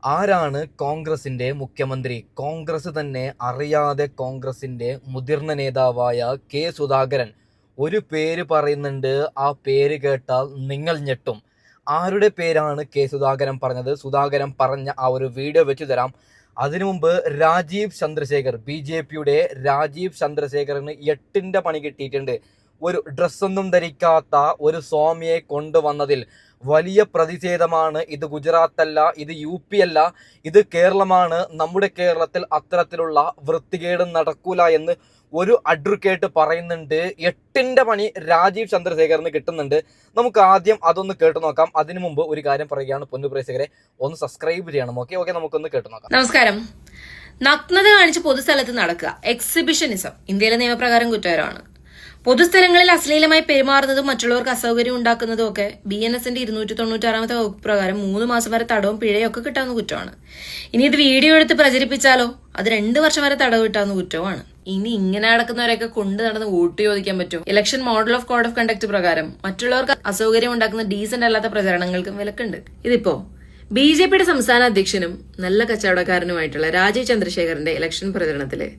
ആരാണ് കോൺഗ്രസിന്റെ മുഖ്യമന്ത്രി? കോൺഗ്രസ് തന്നെ അറിയാതെ കോൺഗ്രസിന്റെ മുതിർന്ന നേതാവായ കെ സുധാകരൻ ഒരു പേര് പറയുന്നുണ്ട്. ആ പേര് കേട്ടാൽ നിങ്ങൾ ഞെട്ടും. ആരുടെ പേരാണ് കെ സുധാകരൻ പറഞ്ഞത്? സുധാകരൻ പറഞ്ഞ ആ ഒരു വീഡിയോ വെച്ചു തരാം. അതിനു മുമ്പ് രാജീവ് ചന്ദ്രശേഖർ, BJPയുടെ രാജീവ് ചന്ദ്രശേഖറിന് 8ന്റെ പണി കിട്ടിയിട്ടുണ്ട്. ഒരു ഡ്രസ്സൊന്നും ധരിക്കാത്ത ഒരു സ്വാമിയെ കൊണ്ടുവന്നതിൽ വലിയ പ്രതിഷേധമാണ്. ഇത് ഗുജറാത്തല്ല, ഇത് UP അല്ല, ഇത് കേരളമാണ്. നമ്മുടെ കേരളത്തിൽ അത്തരത്തിലുള്ള വൃത്തികേട് നടക്കൂല എന്ന് ഒരു അഡ്വക്കേറ്റ് പറയുന്നുണ്ട്. 8ന്റെ പണി രാജീവ് ചന്ദ്രശേഖറിന് കിട്ടുന്നുണ്ട്. നമുക്ക് ആദ്യം അതൊന്ന് കേട്ടു നോക്കാം. അതിനു മുമ്പ് ഒരു കാര്യം പറയുകയാണ്, പൊന്നു പ്രേക്ഷകരെ, ഒന്ന് സബ്സ്ക്രൈബ് ചെയ്യണം. ഓക്കെ നമുക്കൊന്ന് കേട്ടു നോക്കാം. നമസ്കാരം. നഗ്നത കാണിച്ച് പൊതുസ്ഥലത്ത് നടക്കുക, എക്സിബിഷനിസം ഇന്ത്യയിലെ നിയമപ്രകാരം കുറ്റകരമാണ്. പൊതുസ്ഥലങ്ങളിൽ അശ്ലീലമായി പെരുമാറുന്നതും മറ്റുള്ളവർക്ക് അസൗകര്യം ഉണ്ടാക്കുന്നതും ഒക്കെ BNSന്റെ 296 വകുപ്പ് പ്രകാരം 3 മാസം വരെ തടവും പിഴയൊക്കെ കിട്ടാവുന്ന കുറ്റമാണ്. ഇനി ഇത് വീഡിയോ എടുത്ത് പ്രചരിപ്പിച്ചാലോ അത് 2 വർഷം വരെ തടവ് കിട്ടാവുന്ന കുറ്റവുമാണ്. ഇനി ഇങ്ങനെ നടക്കുന്നവരെയൊക്കെ കൊണ്ട് നടന്ന് വോട്ട് ചോദിക്കാൻ പറ്റും. Election model of code of conduct പ്രകാരം മറ്റുള്ളവർക്ക് അസൗകര്യം ഉണ്ടാക്കുന്ന ഡീസന്റ് അല്ലാത്ത പ്രചരണങ്ങൾക്കും വിലക്കുണ്ട്. ഇതിപ്പോ BJPയുടെ സംസ്ഥാന അധ്യക്ഷനും നല്ല കച്ചവടക്കാരനുമായിട്ടുള്ള രാജീവ് ചന്ദ്രശേഖറിന്റെ ഇലക്ഷൻ പ്രചരണത്തില്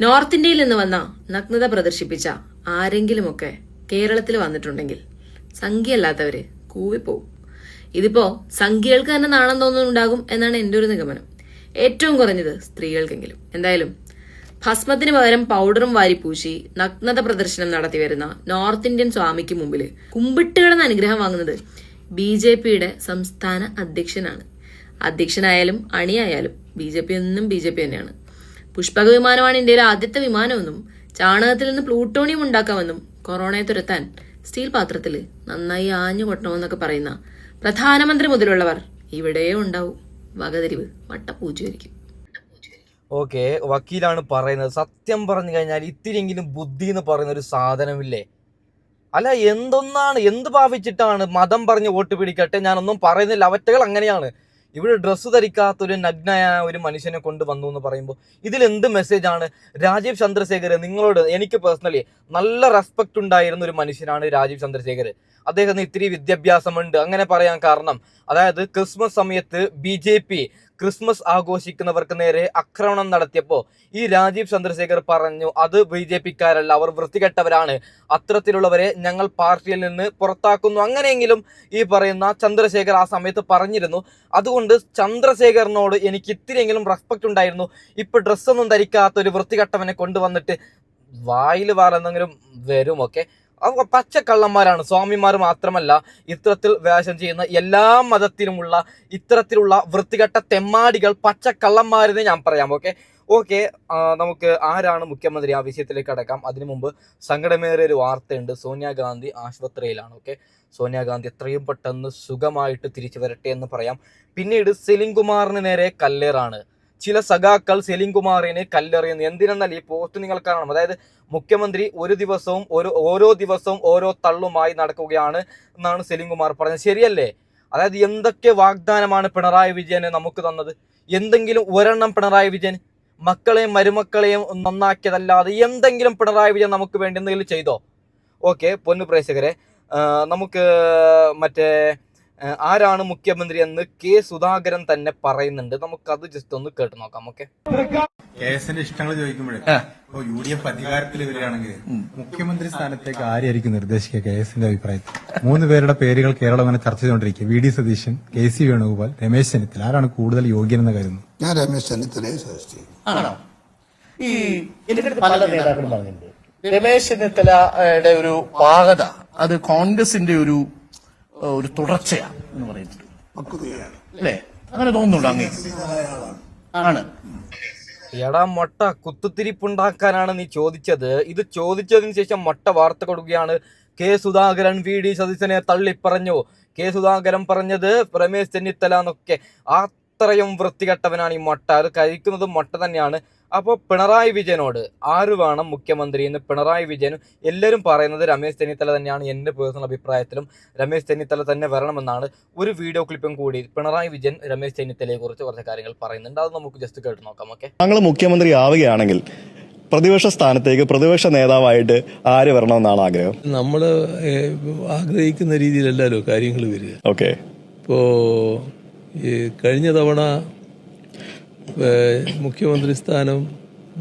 നോർത്ത് ഇന്ത്യയിൽ നിന്ന് വന്ന നഗ്നത പ്രദർശിപ്പിച്ച ആരെങ്കിലുമൊക്കെ കേരളത്തിൽ വന്നിട്ടുണ്ടെങ്കിൽ സംഖ്യയല്ലാത്തവര് കൂവിപ്പോവും. ഇതിപ്പോ സംഖ്യകൾക്ക് തന്നെ നാണം തോന്നുന്നുണ്ടാകും എന്നാണ് എന്റെ ഒരു നിഗമനം. ഏറ്റവും കുറഞ്ഞത് സ്ത്രീകൾക്കെങ്കിലും. എന്തായാലും ഭസ്മത്തിന് പകരം പൗഡറും വാരിപ്പൂശി നഗ്നത പ്രദർശനം നടത്തി വരുന്ന നോർത്ത് ഇന്ത്യൻ സ്വാമിക്ക് മുമ്പിൽ കുമ്പിട്ട് കിടന്ന് അനുഗ്രഹം വാങ്ങുന്നത് BJPയുടെ സംസ്ഥാന അധ്യക്ഷനാണ്. അധ്യക്ഷനായാലും അണിയായാലും BJP എന്നും BJP തന്നെയാണ്. പുഷ്പക വിമാനമാണ് ഇന്ത്യയിലെ ആദ്യത്തെ വിമാനമെന്നും ചാണകത്തിൽ നിന്ന് പ്ലൂട്ടോണിയം ഉണ്ടാക്കാമെന്നും കൊറോണയെ തുരത്താൻ സ്റ്റീൽ പാത്രത്തിൽ നന്നായി ആഞ്ഞു കൊട്ടണമെന്നൊക്കെ പറയുന്ന പ്രധാനമന്ത്രി മുതലുള്ളവർ ഇവിടെ ഉണ്ടാവും. വകതിരിവ് വട്ടപ്പൂച്ചയായിരിക്കും. ഓക്കെ, വക്കീലാണ് പറയുന്നത്. സത്യം പറഞ്ഞു കഴിഞ്ഞാൽ ഇത്തിരിയെങ്കിലും ബുദ്ധി എന്ന് പറയുന്ന ഒരു സാധനമില്ലേ? അല്ല, എന്ത് ഭാവിച്ചിട്ടാണ് മതം പറഞ്ഞ് വോട്ട് പിടിക്കട്ടെ? ഞാനൊന്നും പറയുന്നില്ല, അവറ്റകൾ അങ്ങനെയാണ്. ഇവിടെ ഡ്രസ്സ് ധരിക്കാത്തൊരു നഗ്നയായ ഒരു മനുഷ്യനെ കൊണ്ടുവന്നു എന്ന് പറയുമ്പോൾ ഇതിലെന്ത് മെസ്സേജാണ്? രാജീവ് ചന്ദ്രശേഖർ, നിങ്ങളോട് എനിക്ക് പേഴ്സണലി നല്ല റെസ്പെക്ട് ഉണ്ടായിരുന്ന ഒരു മനുഷ്യനാണ് രാജീവ് ചന്ദ്രശേഖർ. അദ്ദേഹത്തിന് ഇത്തിരി വിദ്യാഭ്യാസമുണ്ട്, അങ്ങനെ പറയാൻ കാരണം അതായത് ക്രിസ്മസ് സമയത്ത് BJP ക്രിസ്മസ് ആഘോഷിക്കുന്നവർക്ക് നേരെ ആക്രമണം നടത്തിയപ്പോൾ ഈ രാജീവ് ചന്ദ്രശേഖർ പറഞ്ഞു, അത് BJPക്കാരല്ല, അവർ വൃത്തികെട്ടവരാണ്, അത്തരത്തിലുള്ളവരെ ഞങ്ങൾ പാർട്ടിയിൽ നിന്ന് പുറത്താക്കുന്നു. അങ്ങനെയെങ്കിലും ഈ പറയുന്ന ചന്ദ്രശേഖർ ആ സമയത്ത് പറഞ്ഞിരുന്നു. അതുകൊണ്ട് ചന്ദ്രശേഖറിനോട് എനിക്ക് ഇത്തിരിയെങ്കിലും റെസ്പെക്ട് ഉണ്ടായിരുന്നു. ഇപ്പൊ ഡ്രസ്സൊന്നും ധരിക്കാത്ത ഒരു വൃത്തികെട്ടവനെ കൊണ്ടുവന്നിട്ട് വായിൽ വേറെന്തെങ്കിലും വരും. ഒക്കെ പച്ചക്കള്ളന്മാരാണ്. സ്വാമിമാർ മാത്രമല്ല, ഇത്തരത്തിൽ വേഷം ചെയ്യുന്ന എല്ലാ മതത്തിലുമുള്ള ഇത്തരത്തിലുള്ള വൃത്തികെട്ട തെമ്മാടികൾ പച്ചക്കള്ളന്മാരെന്ന് ഞാൻ പറയാം. ഓക്കെ നമുക്ക് ആരാണ് മുഖ്യമന്ത്രി ആ വിഷയത്തിലേക്ക് കടക്കാം. അതിനു മുമ്പ് സങ്കടമേറിയ ഒരു വാർത്തയുണ്ട്. സോണിയാഗാന്ധി ആശുപത്രിയിലാണ്. സോണിയാഗാന്ധി എത്രയും പെട്ടെന്ന് സുഖമായിട്ട് തിരിച്ചു വരട്ടെ എന്ന് പറയാം. പിന്നീട് സെലിംകുമാറിന് നേരെ കല്ലേറാണ്. ചില സഖാക്കൾ സെലിംകുമാറിനെ കല്ലെറിയുന്നു. എന്തിനെന്നാൽ ഈ പോസ്റ്റ് നിങ്ങൾ കാണണം. അതായത് മുഖ്യമന്ത്രി ഓരോ ദിവസവും ഓരോ തള്ളുമായി നടക്കുകയാണ് എന്നാണ് സെലിംകുമാർ പറഞ്ഞത്. ശരിയല്ലേ? അതായത് എന്തൊക്കെ വാഗ്ദാനമാണ് പിണറായി വിജയന് നമുക്ക് തന്നത്? എന്തെങ്കിലും ഒരെണ്ണം പിണറായി വിജയൻ മക്കളെയും മരുമക്കളെയും നന്നാക്കിയതല്ലാതെ എന്തെങ്കിലും പിണറായി വിജയൻ നമുക്ക് വേണ്ടി എന്തെങ്കിലും ചെയ്തോ? പൊന്നു പ്രേക്ഷകരെ, നമുക്ക് ആരാണ് മുഖ്യമന്ത്രി എന്ന് കെ സുധാകരൻ തന്നെ പറയുന്നുണ്ട്. നമുക്കത് ജസ്റ്റ് ഒന്ന് കേട്ടു നോക്കാം. കേസിന്റെ ഇഷ്ടങ്ങൾ ചോദിക്കുമ്പോഴേ UDF അധികാരത്തിൽ വരികയാണെങ്കിൽ മുഖ്യമന്ത്രി സ്ഥാനത്തേക്ക് ആരെയായിരിക്കും നിർദ്ദേശിക്കുക? കേസിന്റെ അഭിപ്രായത്തിൽ 3 പേരുടെ പേരുകൾ കേരളം അങ്ങനെ ചർച്ച ചെയ്തുകൊണ്ടിരിക്കുക. VD Satheesan, KC Venugopal, Ramesh Chennithala. ആരാണ് കൂടുതൽ യോഗ്യനെന്ന് കരുതുന്നു? ഞാൻ രമേശ് ചെന്നിത്തലയെ സജസ്റ്റ് ചെയ്യും. ആണോ? ഈ ഇതിന്റെ പല നേതാക്കളും പറഞ്ഞിട്ടുണ്ട് രമേശ് ചെന്നിത്തലയുടെ ഒരു പാകത അത് കോൺഗ്രസിന്റെ ഒരു തുടർച്ചയാണ് എന്ന് പറയുന്നത്. അല്ലേ? അങ്ങനെ തോന്നുന്നുണ്ടോ? അങ്ങേ ആണ്. എടാ മൊട്ട, കുത്തുത്തിരിപ്പുണ്ടാക്കാനാണ് നീ ചോദിച്ചത്. ഇത് ചോദിച്ചതിന് ശേഷം മൊട്ട വാർത്ത കൊടുക്കുകയാണ്. കെ സുധാകരൻ VD സതീശനെ തള്ളിപ്പറഞ്ഞു. കെ സുധാകരൻ പറഞ്ഞത് രമേശ് ചെന്നിത്തല എന്നൊക്കെ. അത്രയും വൃത്തികെട്ടവനാണ് ഈ മൊട്ട. അത് കഴിക്കുന്നത് മൊട്ട തന്നെയാണ്. അപ്പോൾ പിണറായി വിജയനോട് ആര് വേണം മുഖ്യമന്ത്രി എന്ന് പിണറായി വിജയനും എല്ലാവരും പറയുന്നത് രമേശ് ചെന്നിത്തല തന്നെയാണ്. എൻ്റെ പേഴ്സണൽ അഭിപ്രായത്തിലും രമേശ് ചെന്നിത്തല തന്നെ വരണമെന്നാണ്. ഒരു വീഡിയോ ക്ലിപ്പും കൂടി പിണറായി വിജയൻ രമേശ് ചെന്നിത്തലയെ കുറിച്ച് കുറച്ച് കാര്യങ്ങൾ പറയുന്നുണ്ട്. അത് നമുക്ക് ജസ്റ്റ് കേട്ട് നോക്കാം. താങ്കൾ മുഖ്യമന്ത്രി ആവുകയാണെങ്കിൽ പ്രതിപക്ഷ സ്ഥാനത്തേക്ക് പ്രതിപക്ഷ നേതാവായിട്ട് ആര് വരണമെന്നാണ് ആഗ്രഹം? നമ്മൾ ആഗ്രഹിക്കുന്ന രീതിയിലല്ലല്ലോ കാര്യങ്ങൾ വരിക. ഓക്കെ, ഇപ്പോ ഈ കഴിഞ്ഞ തവണ മുഖ്യമന്ത്രി സ്ഥാനം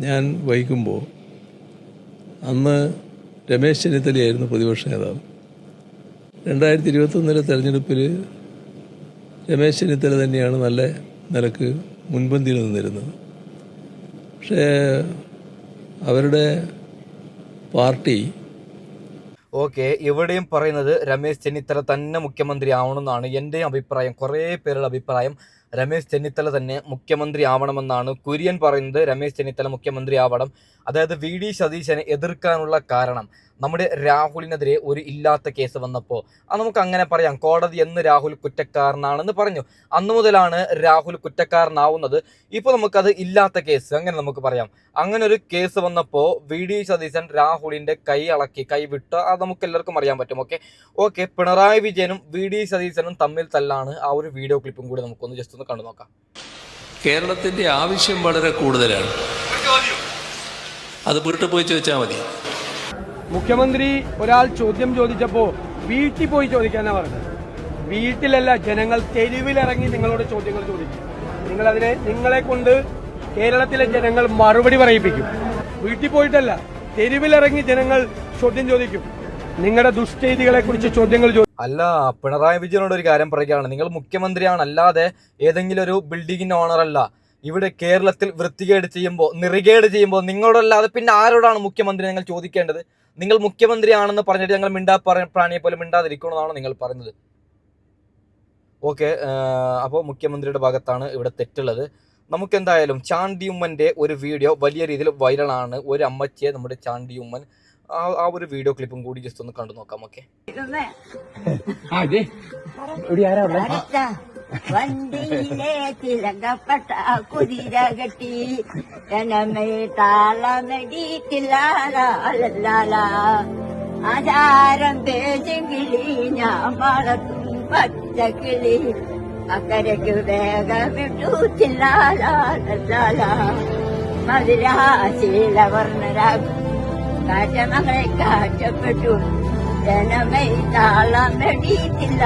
ഞാൻ വഹിക്കുമ്പോൾ അന്ന് രമേശ് ചെന്നിത്തലയായിരുന്നു പ്രതിപക്ഷ നേതാവ്. 2021 തെരഞ്ഞെടുപ്പിൽ രമേശ് ചെന്നിത്തല തന്നെയാണ് നല്ല നിലക്ക് മുൻപന്തിയിൽ നിന്നിരുന്നത്. പക്ഷേ അവരുടെ പാർട്ടി ഓക്കെ, ഇവിടെയും പറയുന്നത് രമേശ് ചെന്നിത്തല തന്നെ മുഖ്യമന്ത്രി ആവണമെന്നാണ് എൻ്റെയും അഭിപ്രായം. കുറേ പേരുടെ അഭിപ്രായം രമേശ് ചെന്നിത്തല തന്നെ മുഖ്യമന്ത്രി ആവണമെന്നാണ്. കുര്യൻ പറയുന്നത് രമേശ് ചെന്നിത്തല മുഖ്യമന്ത്രി ആവണം. അതായത് VD സതീശനെ എതിർക്കാനുള്ള കാരണം നമ്മുടെ രാഹുലിനെതിരെ ഒരു ഇല്ലാത്ത കേസ് വന്നപ്പോൾ അത് നമുക്ക് അങ്ങനെ പറയാം. കോടതി എന്ന് രാഹുൽ കുറ്റക്കാരനാണെന്ന് പറഞ്ഞു, അന്നു മുതലാണ് രാഹുൽ കുറ്റക്കാരനാവുന്നത്. ഇപ്പോൾ നമുക്കത് ഇല്ലാത്ത കേസ് അങ്ങനെ നമുക്ക് പറയാം. അങ്ങനെ ഒരു കേസ് വന്നപ്പോൾ VD സതീശൻ രാഹുലിൻ്റെ കൈ വിട്ടു, അത് നമുക്ക് എല്ലാവർക്കും അറിയാൻ പറ്റും. ഓക്കെ, പിണറായി വിജയനും VD സതീശനും തമ്മിൽ തല്ലാണ്. ആ ഒരു വീഡിയോ ക്ലിപ്പും കൂടി നമുക്കൊന്ന് ജസ്റ്റ് ഒന്ന് കണ്ടു നോക്കാം. കേരളത്തിന്റെ ആവശ്യം വളരെ കൂടുതലാണ്. അത് വീട്ടിൽ പോയി ചോദിച്ചാൽ മതി. മുഖ്യമന്ത്രി ഒരാൾ ചോദ്യം ചോദിച്ചപ്പോൾ വീട്ടിൽ പോയി ചോദിക്കാനാ പറഞ്ഞത്. വീട്ടിലല്ല, ജനങ്ങൾ തെരുവിലിറങ്ങി നിങ്ങളോട് ചോദ്യങ്ങൾ ചോദിക്കും. നിങ്ങളെ കൊണ്ട് കേരളത്തിലെ ജനങ്ങൾ മറുപടി പറയിപ്പിക്കും. വീട്ടിൽ പോയിട്ടല്ല, തെരുവിലിറങ്ങി ജനങ്ങൾ ചോദ്യം ചോദിക്കും. നിങ്ങളുടെ ദുഷ്ചെയ്തികളെ കുറിച്ച് ചോദ്യങ്ങൾ ചോദിക്കും. അല്ല, പിണറായി വിജയനോട് ഒരു കാര്യം പറയുകയാണ്, നിങ്ങൾ മുഖ്യമന്ത്രിയാണ്, അല്ലാതെ ഏതെങ്കിലും ഒരു ബിൽഡിങ്ങിന്റെ ഓണർ അല്ല. ഇവിടെ കേരളത്തിൽ വൃത്തികേട് ചെയ്യുമ്പോൾ, നെറികേട് ചെയ്യുമ്പോൾ നിങ്ങളോടല്ലാതെ പിന്നെ ആരോടാണ് മുഖ്യമന്ത്രി നിങ്ങൾ ചോദിക്കേണ്ടത്? നിങ്ങൾ മുഖ്യമന്ത്രിയാണെന്ന് പറഞ്ഞിട്ട് ഞങ്ങൾ പ്രാണിയെ പോലെ മിണ്ടാതിരിക്കണമെന്നാണ് നിങ്ങൾ പറഞ്ഞത്. ഓക്കെ, അപ്പോൾ മുഖ്യമന്ത്രിയുടെ ഭാഗത്താണ് ഇവിടെ തെറ്റുള്ളത്. നമുക്കെന്തായാലും ചാണ്ടിയുമ്മൻ്റെ ഒരു വീഡിയോ വലിയ രീതിയിൽ വൈറലാണ്. ഒരു അമ്മച്ചിയെ നമ്മുടെ ചാണ്ടിയുമ്മൻ ആ ഒരു വീഡിയോ ക്ലിപ്പും കൂടി ജസ്റ്റ് ഒന്ന് കണ്ടു നോക്കാം. ഓക്കെ, വണ്ടിയിലെ തിലകപ്പെട്ട കുതിര കെട്ടി ജനമേ താളമടിക്കില്ല ആചാരം പേജെങ്കിലി ഞാൻ വളർത്തും പച്ചക്കിളി അക്കരയ്ക്ക് വേഗമിട്ടൂച്ചില്ല മധുരാശീലവർണ്ണരാകും കാറ്റമകളെ കാറ്റപ്പെട്ടു ജനമേ താളമടിക്കില്ല.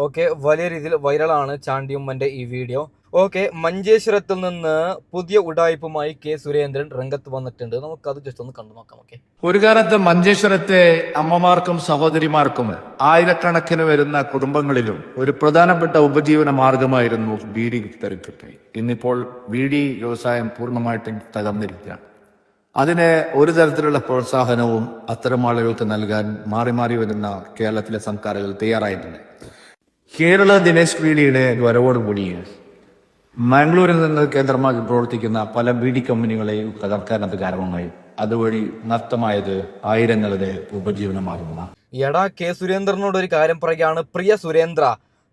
ഓക്കെ, വലിയ രീതിയിൽ വൈറലാണ് ചാണ്ടിയുമ്മന്റെ ഈ വീഡിയോ. ഓക്കെ, മഞ്ചേശ്വരത്തിൽ നിന്ന് പുതിയ ഉഡായിപ്പുമായി കെ സുരേന്ദ്രൻ രംഗത്ത് വന്നിട്ടുണ്ട്. നമുക്കത് ജസ്റ്റ് ഒന്ന് കണ്ടു നോക്കാം. ഓക്കെ, ഒരു കാലത്ത് മഞ്ചേശ്വരത്തെ അമ്മമാർക്കും സഹോദരിമാർക്കും ആയിരക്കണക്കിന് വരുന്ന കുടുംബങ്ങളിലും ഒരു പ്രധാനപ്പെട്ട ഉപജീവന മാർഗമായിരുന്നു ബീഡി വിതരണത്തെ. ഇന്നിപ്പോൾ ബീഡി വ്യവസായം പൂർണ്ണമായിട്ടും തകർന്നിരിക്കുകയാണ്. അതിന് ഒരു തരത്തിലുള്ള പ്രോത്സാഹനവും അത്തരം ആളുകൾക്ക് നൽകാൻ മാറി മാറി വരുന്ന കേരളത്തിലെ സർക്കാരുകൾ തയ്യാറായിട്ടുണ്ട്. കേരള ദിനേശ് ബീഡിയുടെ വരവോടുകൂടി മംഗളൂരിൽ നിന്ന് കേന്ദ്രമായി പ്രവർത്തിക്കുന്ന പല ബീഡി കമ്പനികളെയും തകർക്കാൻ അത് കാരണമായി. അതുവഴി നഷ്ടമായത് ആയിരങ്ങളുടെ ഉപജീവനമാകുന്ന. എടാ, കെ സുരേന്ദ്രനോട് ഒരു കാര്യം പറയുകയാണ്. പ്രിയ സുരേന്ദ്ര,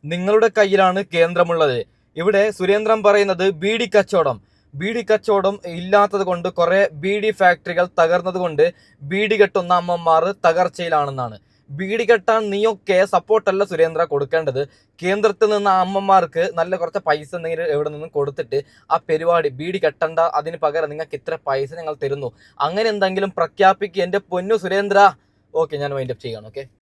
നിങ്ങളുടെ കയ്യിലാണ് കേന്ദ്രമുള്ളത്. ഇവിടെ സുരേന്ദ്രൻ പറയുന്നത് ബീഡി കച്ചവടം ഇല്ലാത്തത് കൊണ്ട്, കുറെ ബീഡി ഫാക്ടറികൾ തകർന്നത് കൊണ്ട് ബീഡി കെട്ടുന്ന അമ്മമാർ തകർച്ചയിലാണെന്നാണ്. ബീഡി കെട്ടാൻ നീയൊക്കെ സപ്പോർട്ടല്ല സുരേന്ദ്ര കൊടുക്കേണ്ടത്. കേന്ദ്രത്തിൽ നിന്ന് ആ അമ്മമാർക്ക് നല്ല കുറച്ച് പൈസ എന്തെങ്കിലും എവിടെ നിന്നും കൊടുത്തിട്ട് ആ പരിപാടി ബീഡി കെട്ടണ്ട, അതിന് പകരം നിങ്ങൾക്ക് ഇത്ര പൈസ ഞങ്ങൾ തരുന്നു, അങ്ങനെ എന്തെങ്കിലും പ്രഖ്യാപിക്കുക എൻ്റെ പൊന്നു സുരേന്ദ്ര. ഓക്കെ, ഞാൻ വൈൻഡപ്പ് ചെയ്യണം. ഓക്കെ.